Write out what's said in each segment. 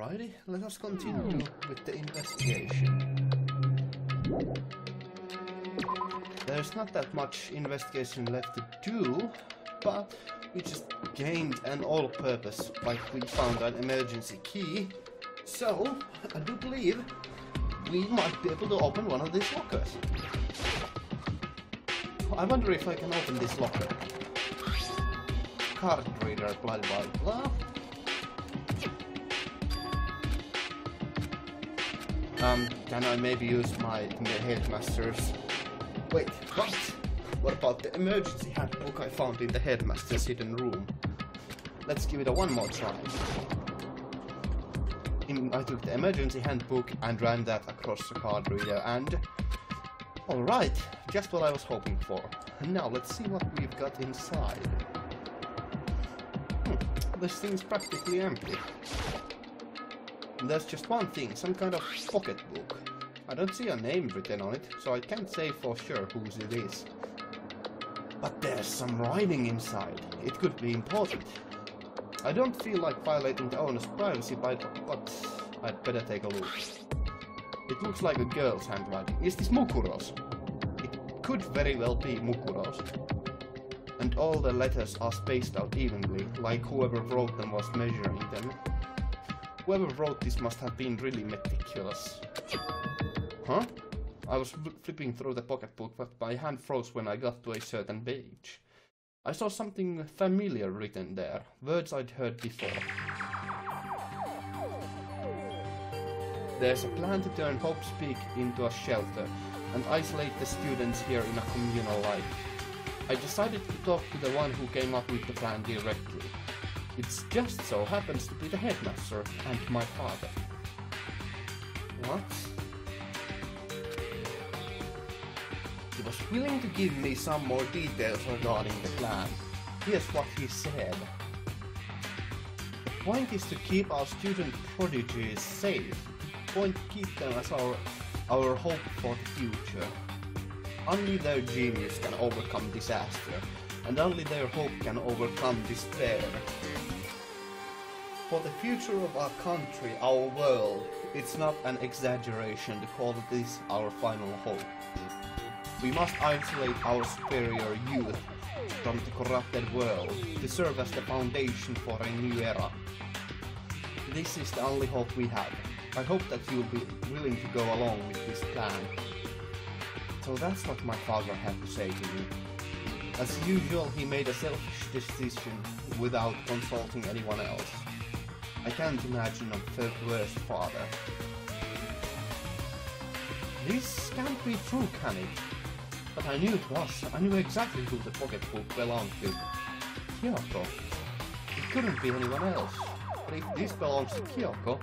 Alrighty, let us continue with the investigation. There's not that much investigation left to do, but we just gained an all-purpose, like we found an emergency key. So, I do believe we might be able to open one of these lockers. I wonder if I can open this locker. Card reader, blah blah blah. Can I maybe use my headmaster's... Wait, what? What about the emergency handbook I found in the headmaster's hidden room? Let's give it a one more try. I took the emergency handbook and ran that across the card reader and... Alright, just what I was hoping for. And now let's see what we've got inside. This thing's practically empty. And there's just one thing, some kind of pocketbook. I don't see a name written on it, so I can't say for sure whose it is. But there's some writing inside. It could be important. I don't feel like violating the owner's privacy, but I'd better take a look. It looks like a girl's handwriting. Is this Mukuro's? It could very well be Mukuro's. And all the letters are spaced out evenly, like whoever wrote them was measuring them. Whoever wrote this must have been really meticulous. Huh? I was flipping through the pocketbook, but my hand froze when I got to a certain page. I saw something familiar written there, words I'd heard before. There's a plan to turn Hope's Peak into a shelter and isolate the students here in a communal life. I decided to talk to the one who came up with the plan directly. It just so happens to be the headmaster and my father. What? He was willing to give me some more details regarding the plan. Here's what he said. The point is to keep our student prodigies safe. The point to keep them as our hope for the future. Only their genius can overcome disaster, and only their hope can overcome despair. For the future of our country, our world, it's not an exaggeration to call this our final hope. We must isolate our superior youth from the corrupted world to serve as the foundation for a new era. This is the only hope we have. I hope that you'll be willing to go along with this plan. So that's what my father had to say to me. As usual, he made a selfish decision without consulting anyone else. I can't imagine a worse father. This can't be true, can it? But I knew it was. I knew exactly who the pocketbook belonged to. Kyoko. It couldn't be anyone else. But if this belongs to Kyoko,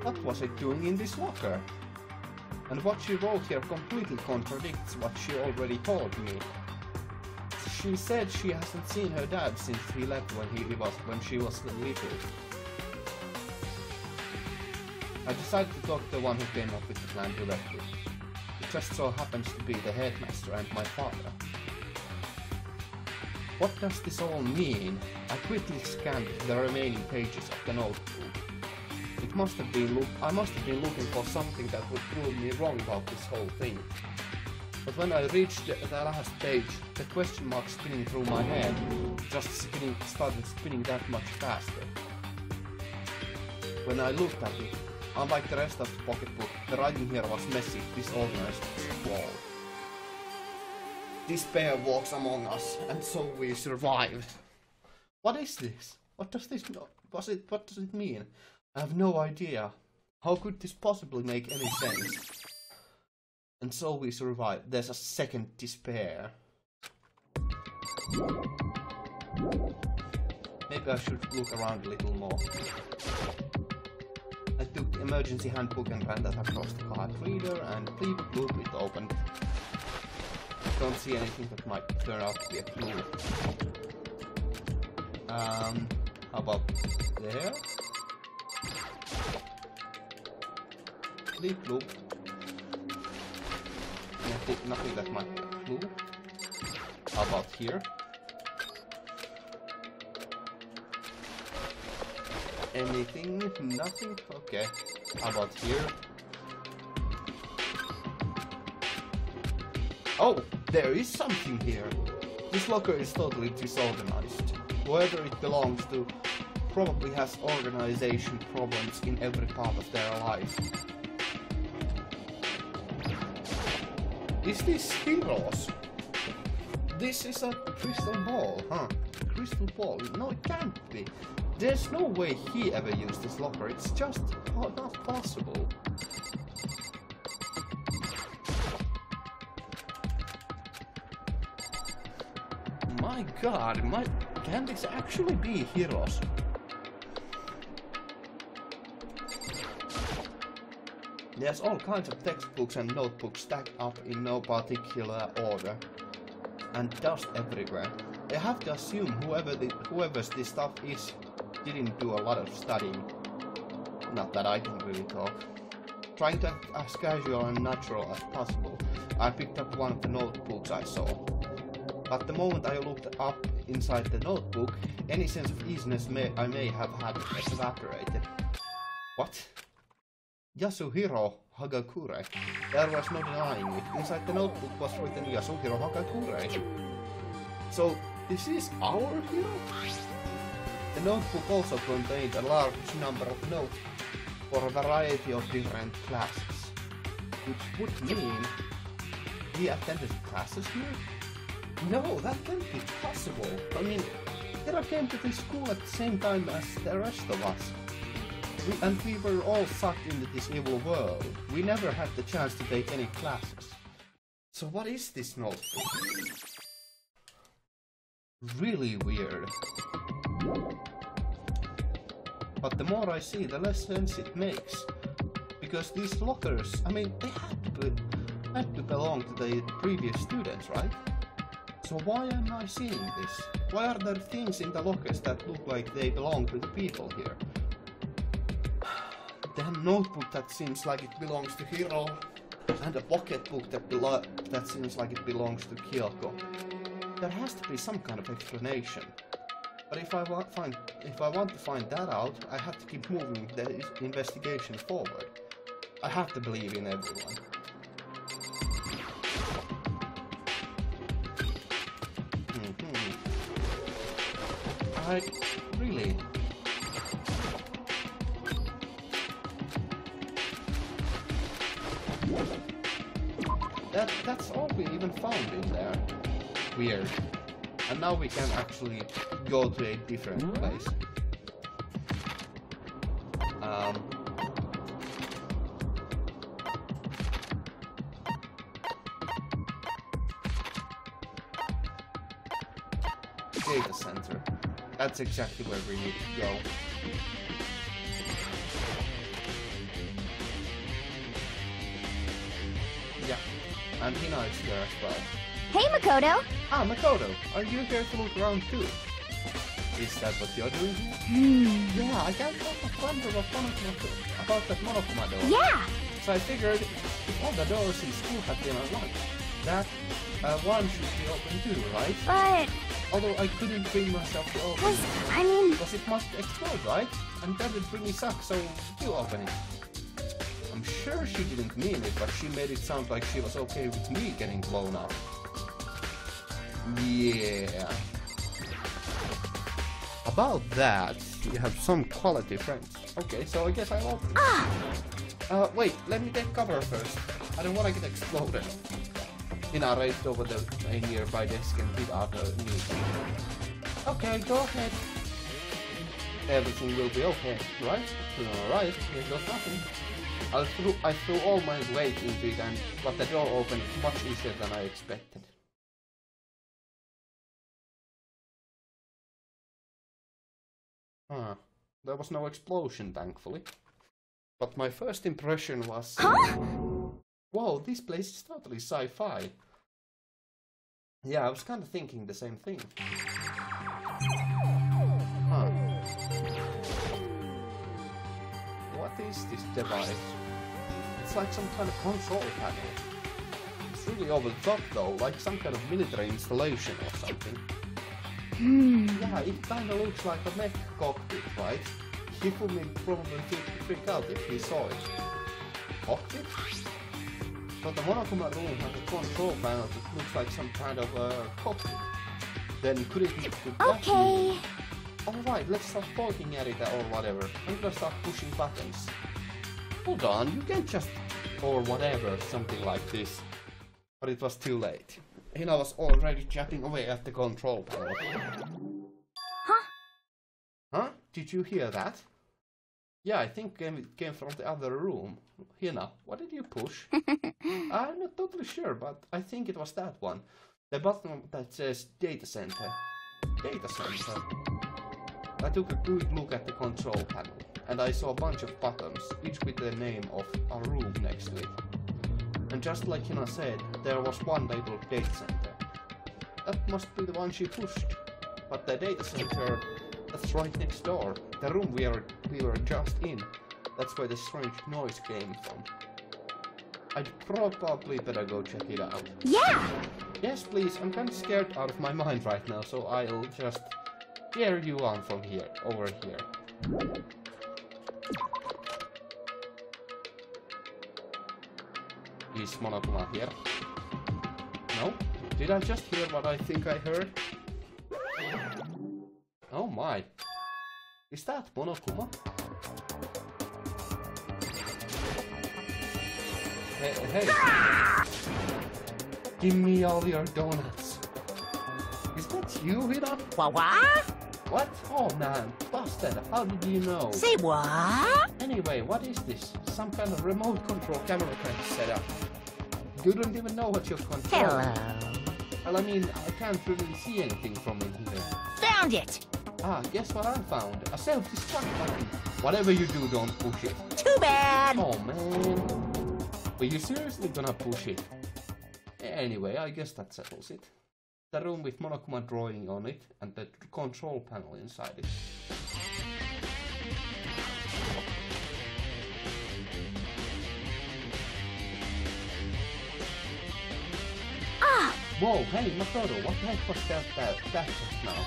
what was it doing in this locker? And what she wrote here completely contradicts what she already told me. She said she hasn't seen her dad since he left when she was little. I decided to talk to the one who came up with the plan directly. It just so happens to be the headmaster and my father. What does this all mean? I quickly scanned the remaining pages of the notebook. I must have been looking for something that would prove me wrong about this whole thing. But when I reached the last page, the question mark spinning through my head started spinning that much faster. When I looked at it, unlike the rest of the pocketbook, the writing here was messy, disorganized, scrawled. Despair walks among us, and so we survive. What is this? What does this mean? What does it mean? I have no idea. How could this possibly make any sense? And so we survive. There's a second despair. Maybe I should look around a little more. I took the emergency handbook and ran that across the card reader, and bleep bloop, it opened. I don't see anything that might turn out to be a clue. How about there? Bleep bloop. Nothing that might be a clue. How about here? Anything? Nothing? Okay. How about here? Oh! There is something here! This locker is totally disorganized. Whoever it belongs to probably has organization problems in every part of their life. Is this Heroes? This is a crystal ball, huh? Crystal ball? No, it can't be. There's no way he ever used this locker. It's just not possible. My god, can this actually be Heroes? There's all kinds of textbooks and notebooks stacked up in no particular order. And dust everywhere. I have to assume whoever's this stuff is didn't do a lot of studying. Not that I can really talk. Trying to act as casual and natural as possible, I picked up one of the notebooks I saw. But the moment I looked up inside the notebook, any sense of easiness I may have had evaporated. What? Yasuhiro Hagakure. There was no denying it. Inside the notebook was written Yasuhiro Hagakure. So, this is our hero? The notebook also contained a large number of notes for a variety of different classes. Which would mean he attended classes here? No, that can't be possible. I mean, Hira came to this school at the same time as the rest of us. And we were all sucked into this evil world. We never had the chance to take any classes. So what is this notebook? Really weird. But the more I see, the less sense it makes. Because these lockers, I mean, they had to belong to the previous students, right? So why am I seeing this? Why are there things in the lockers that look like they belong to the people here? Damn notebook that seems like it belongs to Hiro, and a pocketbook that seems like it belongs to Kyoko. There has to be some kind of explanation. But if I want to find that out, I have to keep moving the investigation forward. I have to believe in everyone. Really? That's all we even found in there. Weird. And now we can actually go to a different place. Data center. That's exactly where we need to go. Yeah, and Hina is here as well. Hey, Makoto! Ah, Makoto, are you here to look around too? Is that what you're doing here? Yeah, I can't help but wonder about that Monokuma door. Yeah! So I figured if all the doors in school had been unlocked, that one should be open too, right? But... Although I couldn't bring myself to open it. I mean... Because it must explode, right? And that would really suck, so you open it. I'm sure she didn't mean it, but she made it sound like she was okay with me getting blown up. Yeah. About that, you have some quality friends. Okay, so I guess I'll open it. Wait, let me take cover first. I don't want to get exploded. Hina raced over a nearby desk and hit out a new key. Okay, go ahead. Everything will be okay, right? Alright, here goes nothing. I threw all my weight into it, but the door opened much easier than I expected. Huh. There was no explosion, thankfully. But my first impression was... Huh? Whoa, this place is totally sci-fi. Yeah, I was kind of thinking the same thing. Huh. What is this device? It's like some kind of control panel. It's really over the top though, like some kind of military installation or something. Yeah, it kinda looks like a mech cockpit, right? Hifumi probably freak out if he saw it. Pocket? So the Monokuma room has a control panel that looks like some kind of cockpit. Then could it be Okay. Alright, let's start poking at it or whatever. I'm gonna start pushing buttons. Hold on, you can't just... or whatever, something like this. But it was too late. Hina was already chatting away at the control panel. Huh? Huh? Did you hear that? Yeah, I think it came from the other room. Hina, what did you push? I'm not totally sure, but I think it was that one. The button that says Data Center. Data Center. I took a good look at the control panel, and I saw a bunch of buttons, each with the name of a room next to it. And just like Hina said, there was one labeled Data Center. That must be the one she pushed. But the Data Center, that's right next door. The room we were just in. That's where the strange noise came from. I'd probably better go check it out. Yeah! Yes, please, I'm kinda scared out of my mind right now, so I'll just cheer you on from here, over here. Is Monokuma here? No? Did I just hear what I think I heard? Oh my. Is that Monokuma? Hey. Give me all your donuts. Is that you, Hina? What? Oh man, busted. How did you know? Say what? Anyway, what is this? Some kind of remote control camera kind of setup. You don't even know what you're controlling. Hello. Well, I mean, I can't really see anything from in here. Found it! Ah, guess what I found? A self-destruct button. Whatever you do, don't push it. Too bad! Oh man. Were you seriously gonna push it? Anyway, I guess that settles it. The room with Monokuma drawing on it and the control panel inside it. Ah! Whoa, hey, Makoto, what the heck was that just now?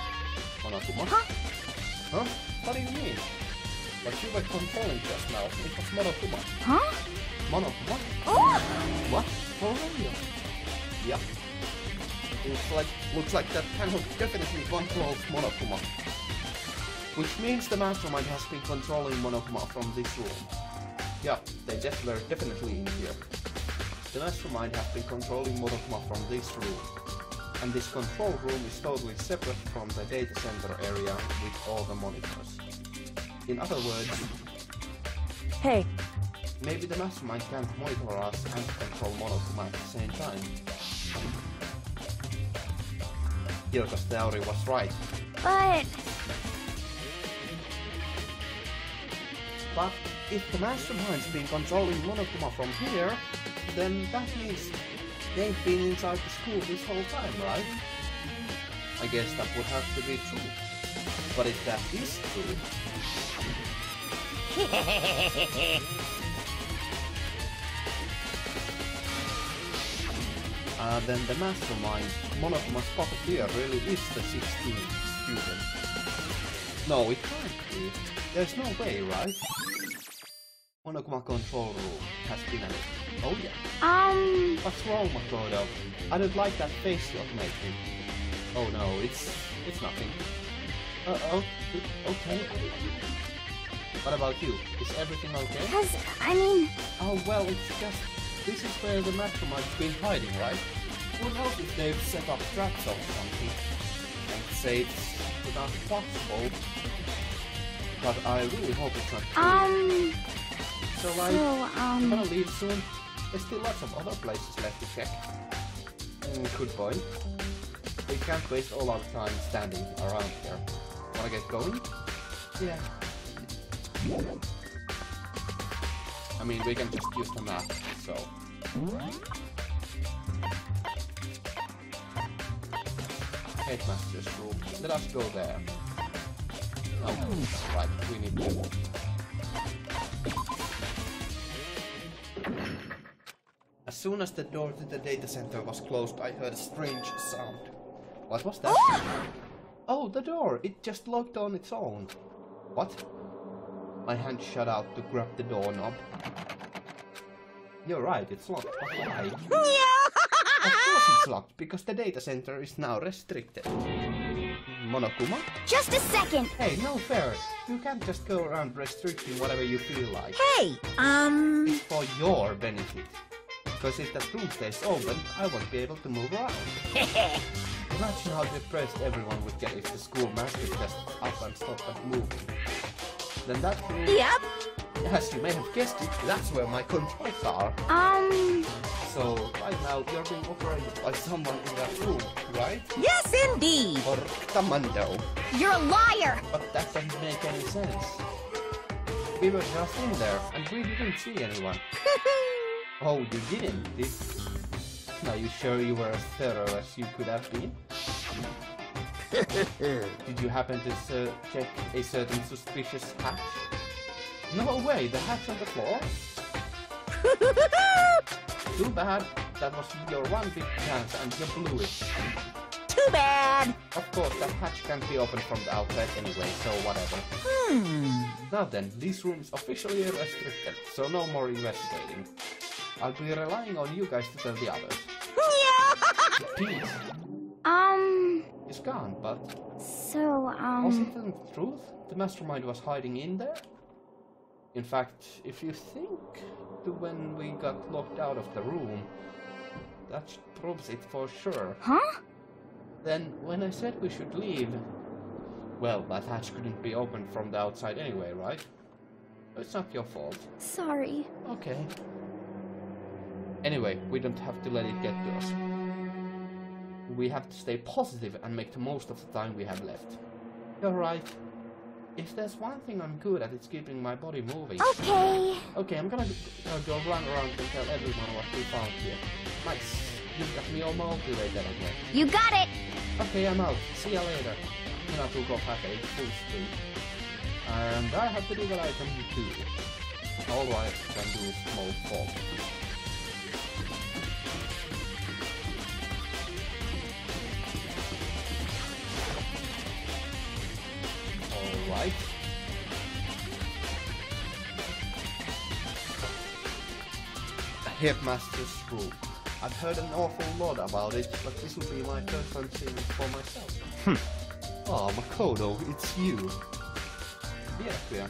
Monokuma? Huh? Huh? What do you mean? What you were controlling just now, it was Monokuma. Huh? Monokuma? Oh! What? For real? Yeah. Looks like that panel definitely controls Monokuma. Which means the mastermind has been controlling Monokuma from this room. Yeah, they were definitely in here. The mastermind has been controlling Monokuma from this room. And this control room is totally separate from the data center area with all the monitors. In other words... Hey. Maybe the mastermind can't monitor us and control Monokuma at the same time. Hilka's theory was right. But if the mastermind's been controlling Monokuma from here, then that means they've been inside the school this whole time, right? I guess that would have to be true. But if that is true... then the mastermind, Monokuma's puppeteer, really is the 16th student. No, it can't be. There's no way, right? Monokuma control room has been an... Oh yeah. What's wrong, Makoto? I don't like that face you're making. Oh no, it's nothing. Okay. What about you? Is everything okay? Oh well, it's just... This is where the mastermind's been hiding, right? Who knows if they've set up traps or something? I'd say it's not possible. But I really hope it's not true. So I'm gonna leave soon. There's still lots of other places left to check. Good point. We can't waste all our time standing around here. Wanna get going? Yeah. I mean, we can just use the map, so... Headmaster's room. Let us go there. Oh, right, we need to... As soon as the door to the data center was closed, I heard a strange sound. What was that? Oh, the door! It just locked on its own. What? My hand shot out to grab the doorknob. You're right, it's locked, but why? Of course it's locked, because the data center is now restricted. Monokuma? Just a second. Hey, no fair. You can't just go around restricting whatever you feel like. Hey, It's for your benefit. Because if that room stays open, I won't be able to move around. Imagine how depressed everyone would get if the school master just up and stopped at moving. Then that room... Yep. As you may have guessed it, that's where my controls are. So, right now, you're being operated by someone in that room, right? Yes, indeed. Or commando. You're a liar. But that doesn't make any sense. We were just in there, and we didn't see anyone. Oh, you didn't, did you? Are you sure you were as thorough as you could have been? Did you happen to check a certain suspicious hatch? No way, the hatch on the floor? Too bad. That was your one big chance and you blew it. Too bad. Of course, that hatch can't be opened from the outside anyway, so whatever. Now then, this room is officially restricted, so no more investigating. I'll be relying on you guys to tell the others. Pete. He's gone, but... So, Was it the truth? The mastermind was hiding in there? In fact, if you think to when we got locked out of the room, that proves it for sure. Huh? Then, when I said we should leave... Well, that hatch couldn't be opened from the outside anyway, right? It's not your fault. Sorry. Okay. Anyway, we don't have to let it get to us. We have to stay positive and make the most of the time we have left. You're right. If there's one thing I'm good at, it's keeping my body moving. Okay. Okay, I'm gonna go run around and tell everyone what we found here. Nice. You've got me all motivated again. You got it. Okay, I'm out. See ya later. Minä tulkoon pätei full speed. And I have to do what I can do. All I can do is small fall. Alright. Headmaster's room. I've heard an awful lot about it, but this will be my first time seeing it for myself. Oh, Makoto, it's you. Yeah.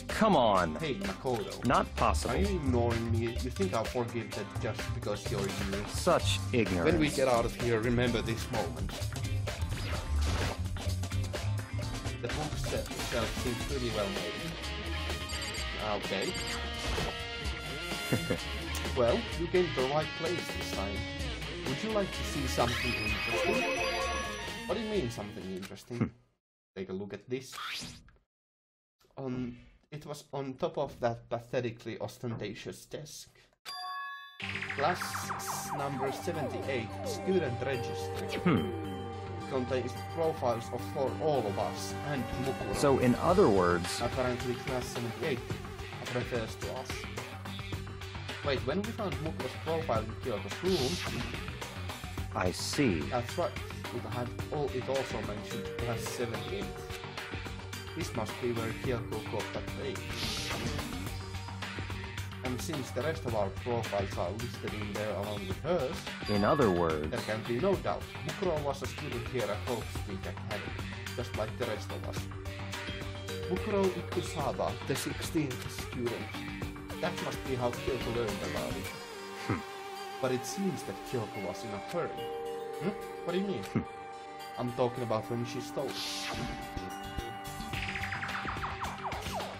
Come on. Hey, Makoto. Not possible. Are you ignoring me? You think I'll forgive that just because you're you? Such ignorance. When we get out of here, remember this moment. The book itself seems pretty well made. Okay. Well, you came to the right place this time. Would you like to see something interesting? What do you mean, something interesting? Take a look at this. It was on top of that pathetically ostentatious desk. Class number 78, student register. Contains profiles for all of us and Mukuro. So, in other words... Apparently class 78 refers to us. Wait, when we found Mukuro's profile in Kyoko's room... I see. That's right. It also mentioned class 78. This must be where Kyoko got that page. And since the rest of our profiles are listed in there along with hers... In other words... There can be no doubt. Mukuro was a student here at Hope Speak Academy, just like the rest of us. Mukuro Ikusawa, the 16th student. That must be how Kyoko learned about it. But it seems that Kyoko was in a hurry. What do you mean? I'm talking about when she stole it.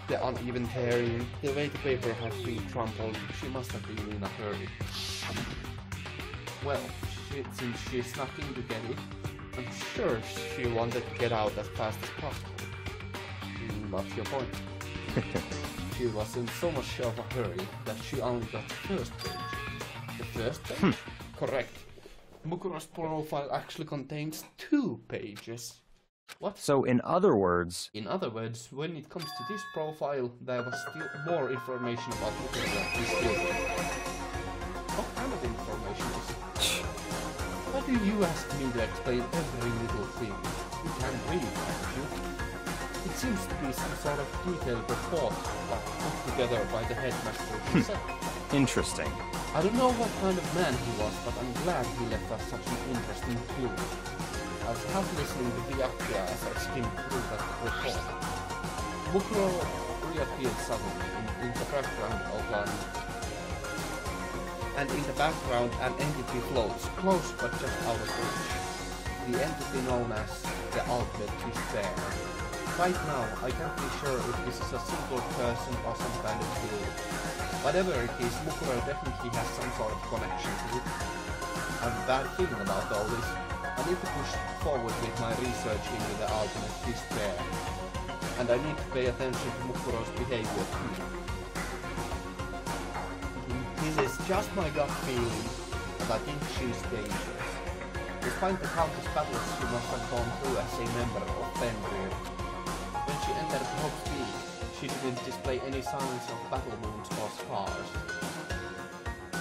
The uneven tearing, the way the paper had been crumpled, she must have been in a hurry. Well, since she snuck in to get it, I'm sure she wanted to get out as fast as possible. What's your point? She was in so much of a hurry that she only got the first page. The first page? Correct. Mukuro's profile actually contains 2 pages. What? So, in other words... In other words, when it comes to this profile, there was still more information about Mukuro than we still got. What kind of information is... What do Maybe you asked me to explain every little thing. You can read, can't you? It seems to be some sort of detailed report, like put together by the headmaster himself. Interesting. I don't know what kind of man he was, but I'm glad he left us such an interesting clue. I was half listening to Byakuya as I skimmed through that report. Mukuro reappeared suddenly in the background outline. And in the background an entity floats, close but just out of reach. The entity known as the Ultimate Despair. Right now, I can't be sure if this is a single person or some kind of group. Whatever it is, Mukuro definitely has some sort of connection to it. I have a bad feeling about all this. I need to push forward with my research into the Ultimate Despair. And I need to pay attention to Mukuro's behavior too. This is just my gut feeling, but I think she's dangerous. Despite the countless battles she must have gone through as a member of Fenrir, when she entered Hope's Peak, she didn't display any signs of battle wounds or scars.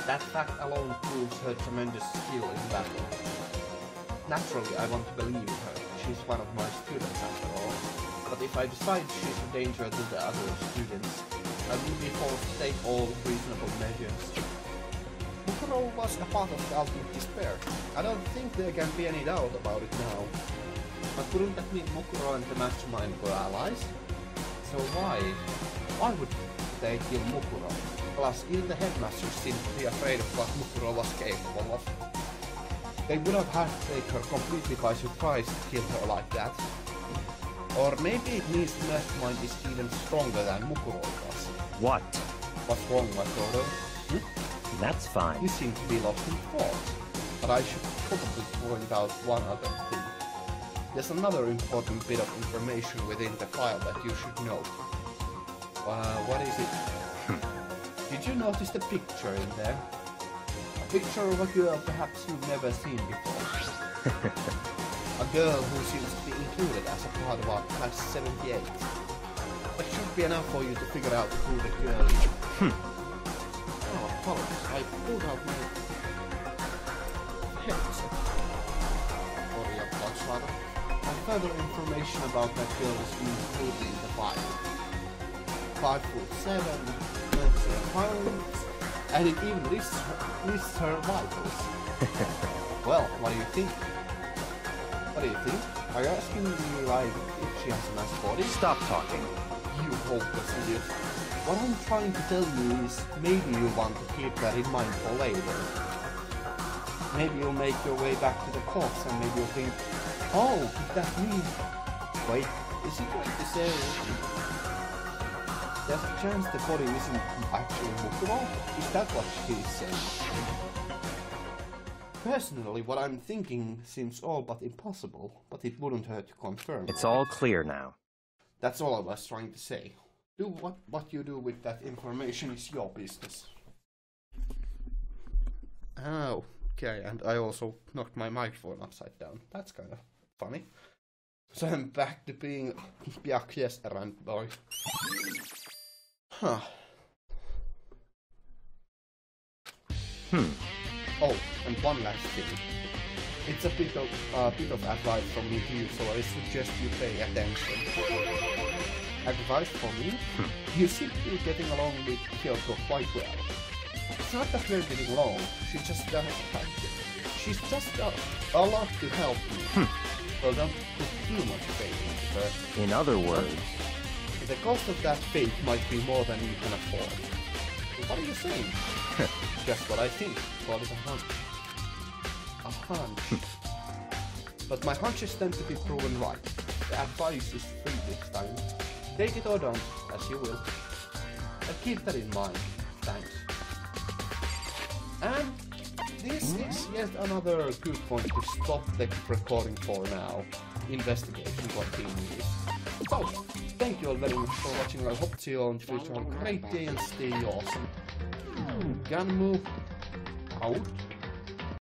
That fact alone proves her tremendous skill in battle. Naturally, I want to believe her. She's one of my students after all. But if I decide she's a danger to the other students, I will be forced to take all reasonable measures. Mukuro was a part of the Ultimate Despair. I don't think there can be any doubt about it now. But wouldn't that mean Mukuro and the Mastermind were allies? So why would they kill Mukuro? Plus, even the headmasters seemed to be afraid of what Mukuro was capable of. They would have had to take her completely by surprise to kill her like that. Or maybe it means the Mastermind is even stronger than Mukuro was. What? What's wrong, my brother? That's fine. You seem to be lost in thought. But I should probably point out one other thing. There's another important bit of information within the file that you should know. What is it? Did you notice the picture in there? A picture of a girl perhaps you've never seen before. A girl who seems to be included as a part of our class 78. That should be enough for you to figure out who the girl is. Oh, apologies, I pulled out my headset. Or earbuds rather. And further information about that girl is included in the file. 5'7", 90 pounds, and it even lists her vitals. Well, what do you think? What do you think? Are you asking me like if she has a nice body? Stop talking. You hopeless idiot. What I'm trying to tell you is maybe you want to keep that in mind for later. Maybe you'll make your way back to the corpse and maybe you'll think, oh, could that mean... Wait, is he going to say... There's a chance the body isn't actually Mukuro? Is that what she's saying? Personally, what I'm thinking seems all but impossible, but it wouldn't hurt to confirm. It's all clear now. That's all I was trying to say. Do what you do with that information is your business. Oh, okay, and I also knocked my microphone upside down. That's kind of funny. So I'm back to being Byakuya's errand boy. Huh. Oh, and one last thing. It's a bit of advice from me to you, so I suggest you pay attention. Advice for me? You seem to be getting along with Kyoko quite well. It's not that we're getting along, she's just a lot to help you. So don't put too much faith into her. In other words... The cost of that faith might be more than you can afford. What are you saying? Just what I think. What is a hunch? A hunch. But my hunches tend to be proven right. The advice is free this time. Take it or don't, as you will. And keep that in mind. Thanks. And this is yet another good point to stop the recording for now. Investigation continues. So, thank you all very much for watching. I hope to see you all in the future. Have a great day and stay awesome. Ganmu out.